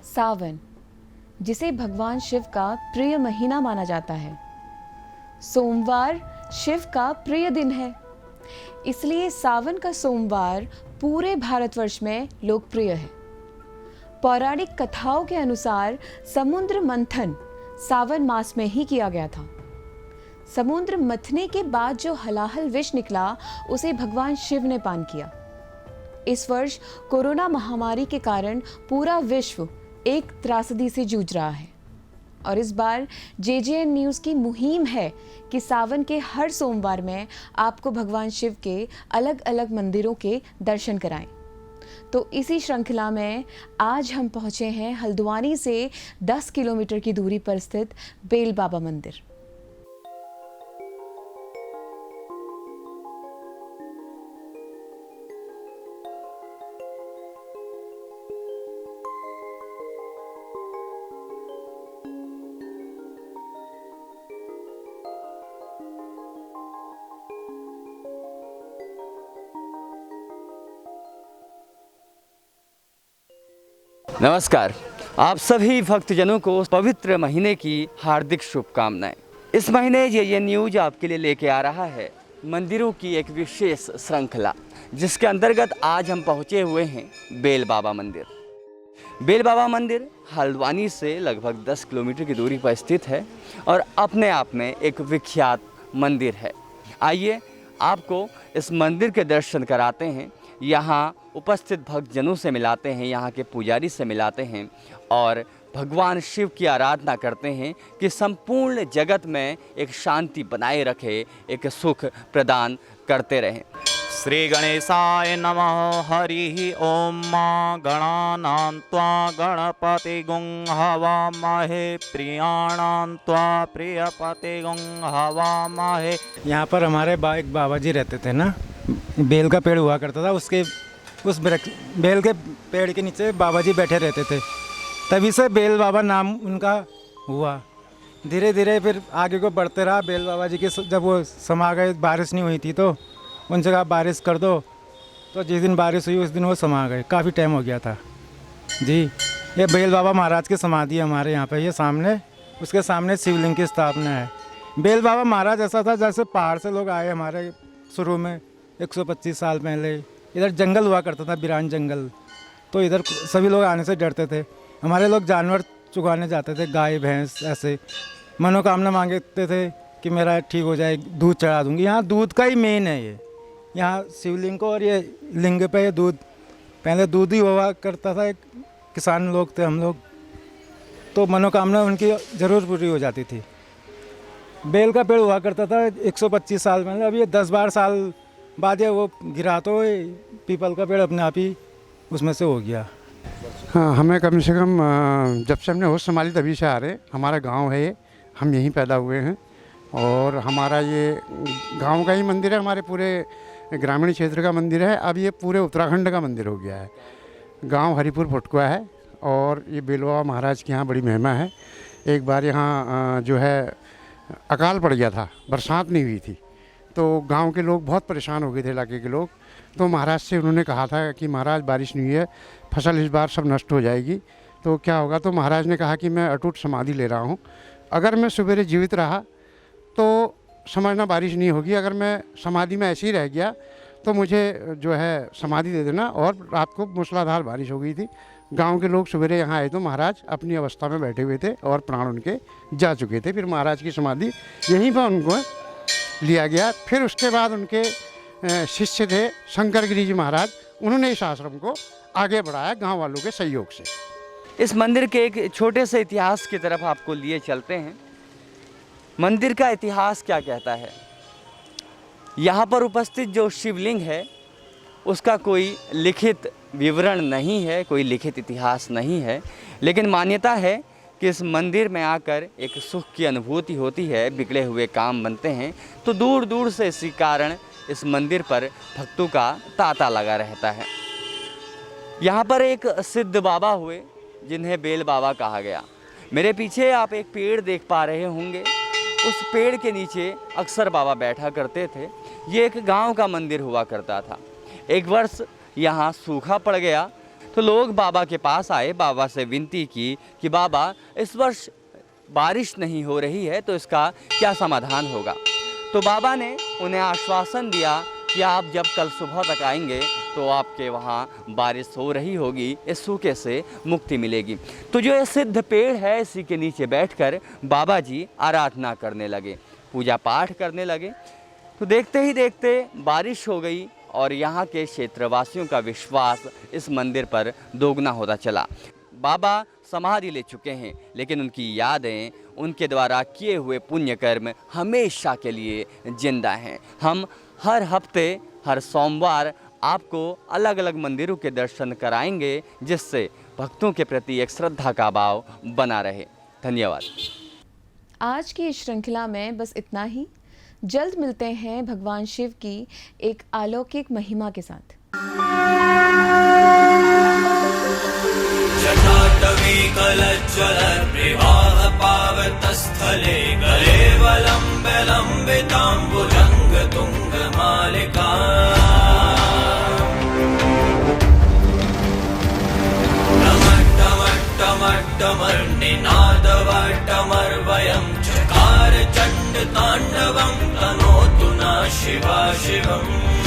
सावन, जिसे भगवान शिव का प्रिय महीना माना जाता है। सोमवार शिव का प्रिय दिन है, इसलिए सावन का सोमवार पूरे भारतवर्ष में लोकप्रिय है। पौराणिक कथाओं के अनुसार समुद्र मंथन सावन मास में ही किया गया था। समुद्र मथने के बाद जो हलाहल विष निकला, उसे भगवान शिव ने पान किया। इस वर्ष कोरोना महामारी के कारण पूरा विश्व एक त्रासदी से जूझ रहा है और इस बार JJN न्यूज़ की मुहिम है कि सावन के हर सोमवार में आपको भगवान शिव के अलग अलग मंदिरों के दर्शन कराएं। तो इसी श्रृंखला में आज हम पहुंचे हैं हल्द्वानी से 10 किलोमीटर की दूरी पर स्थित बेल बाबा मंदिर। नमस्कार, आप सभी भक्तजनों को पवित्र महीने की हार्दिक शुभकामनाएं। इस महीने ये न्यूज़ आपके लिए लेके आ रहा है मंदिरों की एक विशेष श्रृंखला, जिसके अंतर्गत आज हम पहुंचे हुए हैं बेल बाबा मंदिर। बेल बाबा मंदिर हल्द्वानी से लगभग 10 किलोमीटर की दूरी पर स्थित है और अपने आप में एक विख्यात मंदिर है। आइए आपको इस मंदिर के दर्शन कराते हैं, यहाँ उपस्थित भक्तजनों से मिलाते हैं, यहाँ के पुजारी से मिलाते हैं और भगवान शिव की आराधना करते हैं कि संपूर्ण जगत में एक शांति बनाए रखे, एक सुख प्रदान करते रहें। श्री गणेशाय नमः। हरि ओम। मां गणानां त्वा गणपतिगुं हवामहे प्रियाणां त्वा प्रियपतिगुं हवामहे। यहाँ पर हमारे एक बाबा जी रहते थे ना, बेल का पेड़ हुआ करता था, उस बेल के पेड़ के नीचे बाबा जी बैठे रहते थे, तभी से बेल बाबा नाम उनका हुआ। धीरे धीरे फिर आगे को बढ़ते रहा। बेल बाबा जी के जब वो समा गए, बारिश नहीं हुई थी तो उनसे कहा बारिश कर दो, तो जिस दिन बारिश हुई उस दिन वो समा गए। काफ़ी टाइम हो गया था जी। ये बेल बाबा महाराज की समाधि है हमारे यहाँ पे, ये सामने, उसके सामने शिवलिंग की स्थापना है। बेल बाबा महाराज ऐसा था जैसे पहाड़ से लोग आए हमारे शुरू में 125 साल पहले। इधर जंगल हुआ करता था, बिरान जंगल, तो इधर सभी लोग आने से डरते थे। हमारे लोग जानवर चुगाने जाते थे, गाय भैंस, ऐसे मनोकामना मांगते थे कि मेरा ठीक हो जाए, दूध चढ़ा दूंगी। यहाँ दूध का ही मेन है ये, यहाँ शिवलिंग को और ये लिंग पे ये दूध, पहले दूध ही हुआ करता था। किसान लोग थे हम लोग, तो मनोकामना उनकी ज़रूर पूरी हो जाती थी। बेल का पेड़ हुआ करता था 125 साल पहले। अब ये 10-12 साल बाद ये वो गिरा तो पीपल का पेड़ अपने आप ही उसमें से हो गया। हाँ, हमें कम से कम जब से हमने होश संभाली तभी से आ रहे। हमारा गांव है ये, हम यहीं पैदा हुए हैं और हमारा ये गांव का ही मंदिर है, हमारे पूरे ग्रामीण क्षेत्र का मंदिर है। अब ये पूरे उत्तराखंड का मंदिर हो गया है। गांव हरिपुर फुटकुआ है और ये बेल बाबा महाराज की यहाँ बड़ी महिमा है। एक बार यहाँ जो है अकाल पड़ गया था, बरसात नहीं हुई थी, तो गांव के लोग बहुत परेशान हो गए थे, इलाके के लोग। तो महाराज से उन्होंने कहा था कि महाराज बारिश नहीं हुई है, फसल इस बार सब नष्ट हो जाएगी, तो क्या होगा। तो महाराज ने कहा कि मैं अटूट समाधि ले रहा हूँ, अगर मैं सवेरे जीवित रहा तो समझना बारिश नहीं होगी, अगर मैं समाधि में ऐसे ही रह गया तो मुझे जो है समाधि दे देना। और रात को मूसलाधार बारिश हो गई थी। गांव के लोग सवेरे यहाँ आए तो महाराज अपनी अवस्था में बैठे हुए थे और प्राण उनके जा चुके थे। फिर महाराज की समाधि यहीं पर उनको लिया गया। फिर उसके बाद उनके शिष्य थे शंकर गिरी जी महाराज, उन्होंने इस आश्रम को आगे बढ़ाया गांव वालों के सहयोग से। इस मंदिर के एक छोटे से इतिहास की तरफ आपको लिए चलते हैं। मंदिर का इतिहास क्या कहता है? यहाँ पर उपस्थित जो शिवलिंग है उसका कोई लिखित विवरण नहीं है, कोई लिखित इतिहास नहीं है, लेकिन मान्यता है कि इस मंदिर में आकर एक सुख की अनुभूति होती है, बिगड़े हुए काम बनते हैं। तो दूर दूर से इसी कारण इस मंदिर पर भक्तों का तांता लगा रहता है। यहाँ पर एक सिद्ध बाबा हुए जिन्हें बेल बाबा कहा गया। मेरे पीछे आप एक पेड़ देख पा रहे होंगे, उस पेड़ के नीचे अक्सर बाबा बैठा करते थे। ये एक गांव का मंदिर हुआ करता था। एक वर्ष यहाँ सूखा पड़ गया तो लोग बाबा के पास आए, बाबा से विनती की कि बाबा इस वर्ष बारिश नहीं हो रही है तो इसका क्या समाधान होगा। तो बाबा ने उन्हें आश्वासन दिया कि आप जब कल सुबह तक आएंगे तो आपके वहाँ बारिश हो रही होगी, इस सूखे से मुक्ति मिलेगी। तो जो ये सिद्ध पेड़ है इसी के नीचे बैठकर बाबा जी आराधना करने लगे, पूजा पाठ करने लगे। तो देखते ही देखते बारिश हो गई और यहाँ के क्षेत्रवासियों का विश्वास इस मंदिर पर दोगुना होता चला। बाबा समाधि ले चुके हैं लेकिन उनकी यादें, उनके द्वारा किए हुए पुण्य कर्म हमेशा के लिए जिंदा हैं। हम हर हफ्ते हर सोमवार आपको अलग अलग मंदिरों के दर्शन कराएंगे जिससे भक्तों के प्रति एक श्रद्धा का भाव बना रहे। धन्यवाद। आज की इस श्रृंखला में बस इतना ही। जल्द मिलते हैं भगवान शिव की एक अलौकिक महिमा के साथ। जटाटवीकलज्ज्वलप्रवाहपावतस्थले गलेवलम्बिताम्बुजङ्गतुङ्गमालिका टमट्टमट्टमर्निनादवट्टमर्वयं चकार चण्डताण्डवं तनोतु नः शिवा शिवम्।